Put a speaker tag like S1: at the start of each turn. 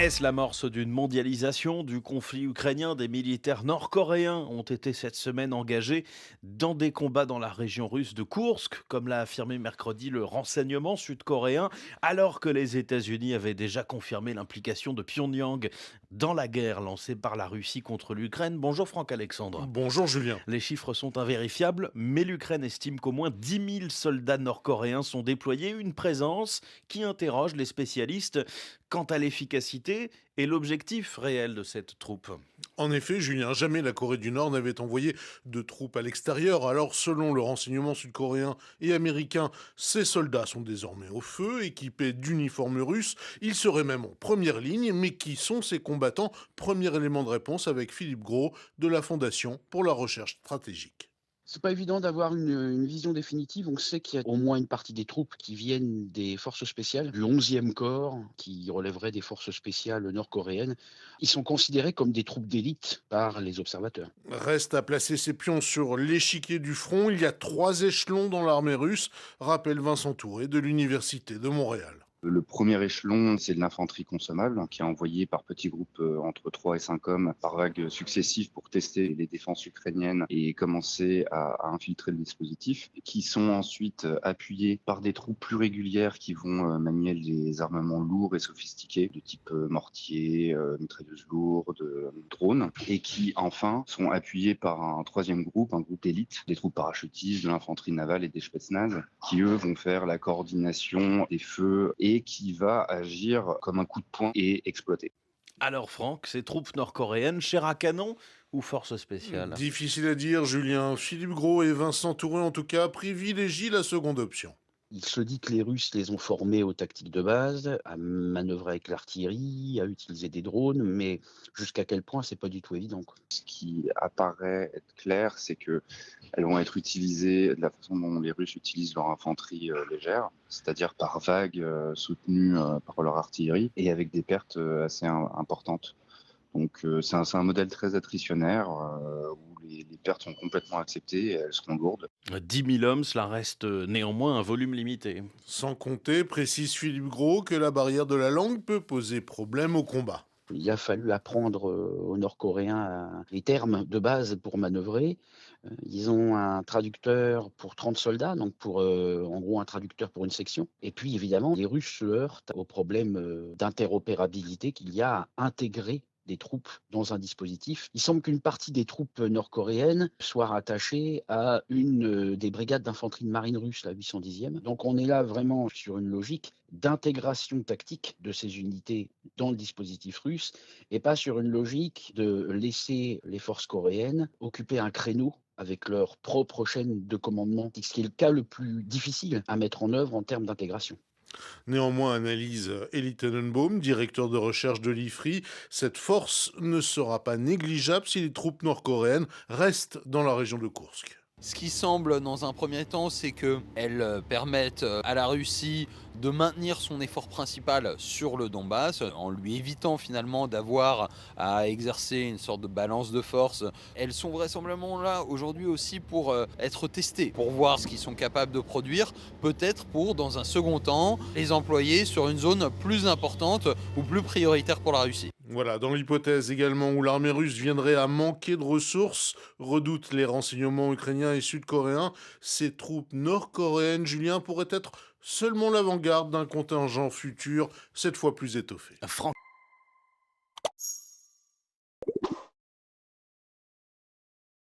S1: Est-ce l'amorce d'une mondialisation du conflit ukrainien? Des militaires nord-coréens ont été cette semaine engagés dans des combats dans la région russe de Koursk, comme l'a affirmé mercredi le renseignement sud-coréen, alors que les États-Unis avaient déjà confirmé l'implication de Pyongyang dans la guerre lancée par la Russie contre l'Ukraine. Bonjour Franck Alexandre.
S2: Bonjour Julien.
S1: Les chiffres sont invérifiables, mais l'Ukraine estime qu'au moins 10 000 soldats nord-coréens sont déployés, une présence qui interroge les spécialistes quant à l'efficacité et l'objectif réel de cette troupe.
S2: En effet, Julien, jamais la Corée du Nord n'avait envoyé de troupes à l'extérieur. Alors, selon le renseignement sud-coréen et américain, ces soldats sont désormais au feu, équipés d'uniformes russes. Ils seraient même en première ligne. Mais qui sont ces combattants? Premier élément de réponse avec Philippe Gros de la Fondation pour la recherche stratégique.
S3: C'est pas évident d'avoir une vision définitive. On sait qu'il y a au moins une partie des troupes qui viennent des forces spéciales, du 11e corps, qui relèverait des forces spéciales nord-coréennes. Ils sont considérés comme des troupes d'élite par les observateurs.
S2: Reste à placer ses pions sur l'échiquier du front. Il y a 3 échelons dans l'armée russe, rappelle Vincent Touré de l'Université de Montréal.
S4: Le premier échelon, c'est de l'infanterie consommable, qui est envoyée par petits groupes entre 3 et 5 hommes par vagues successives pour tester les défenses ukrainiennes et commencer à infiltrer le dispositif, qui sont ensuite appuyés par des troupes plus régulières qui vont manier des armements lourds et sophistiqués de type mortier, mitrailleuses lourdes, drones, et qui enfin sont appuyés par un troisième groupe, un groupe d'élite, des troupes parachutistes, de l'infanterie navale et des Spetsnaz, qui eux vont faire la coordination des feux et qui va agir comme un coup de poing et exploiter.
S1: Alors Franck, ces troupes nord-coréennes, chair à canon ou force spéciale?
S2: Difficile à dire, Julien. Philippe Gros et Vincent Touré, en tout cas, privilégient la seconde option.
S3: Il se dit que les Russes les ont formés aux tactiques de base, à manœuvrer avec l'artillerie, à utiliser des drones, mais jusqu'à quel point, c'est pas du tout évident, quoi.
S4: Ce qui apparaît être clair, c'est que elles vont être utilisées de la façon dont les Russes utilisent leur infanterie légère, c'est-à-dire par vagues soutenues par leur artillerie et avec des pertes assez importantes. Donc c'est un modèle très attritionnaire où les pertes sont complètement acceptées et elles seront lourdes.
S1: 10 000 hommes, cela reste néanmoins un volume limité.
S2: Sans compter, précise Philippe Gros, que la barrière de la langue peut poser problème au combat.
S3: Il a fallu apprendre aux Nord-Coréens les termes de base pour manœuvrer. Ils ont un traducteur pour 30 soldats, donc pour en gros un traducteur pour une section. Et puis évidemment, les Russes se heurtent au problème d'interopérabilité qu'il y a à intégrer des troupes dans un dispositif. Il semble qu'une partie des troupes nord-coréennes soit rattachée à une des brigades d'infanterie de marine russe, la 810e. Donc on est là vraiment sur une logique d'intégration tactique de ces unités dans le dispositif russe et pas sur une logique de laisser les forces coréennes occuper un créneau avec leur propre chaîne de commandement, ce qui est le cas le plus difficile à mettre en œuvre en termes d'intégration.
S2: Néanmoins, analyse Elie Tenenbaum, directeur de recherche de l'IFRI, cette force ne sera pas négligeable si les troupes nord-coréennes restent dans la région de Koursk.
S5: Ce qui semble dans un premier temps, c'est qu'elles permettent à la Russie de maintenir son effort principal sur le Donbass, en lui évitant finalement d'avoir à exercer une sorte de balance de force. Elles sont vraisemblablement là aujourd'hui aussi pour être testées, pour voir ce qu'ils sont capables de produire, peut-être pour, dans un second temps, les employer sur une zone plus importante ou plus prioritaire pour la Russie.
S2: Voilà, dans l'hypothèse également où l'armée russe viendrait à manquer de ressources, redoutent les renseignements ukrainiens et sud-coréens, ces troupes nord-coréennes, Julien, pourraient être seulement l'avant-garde d'un contingent futur, cette fois plus étoffé.
S1: Franck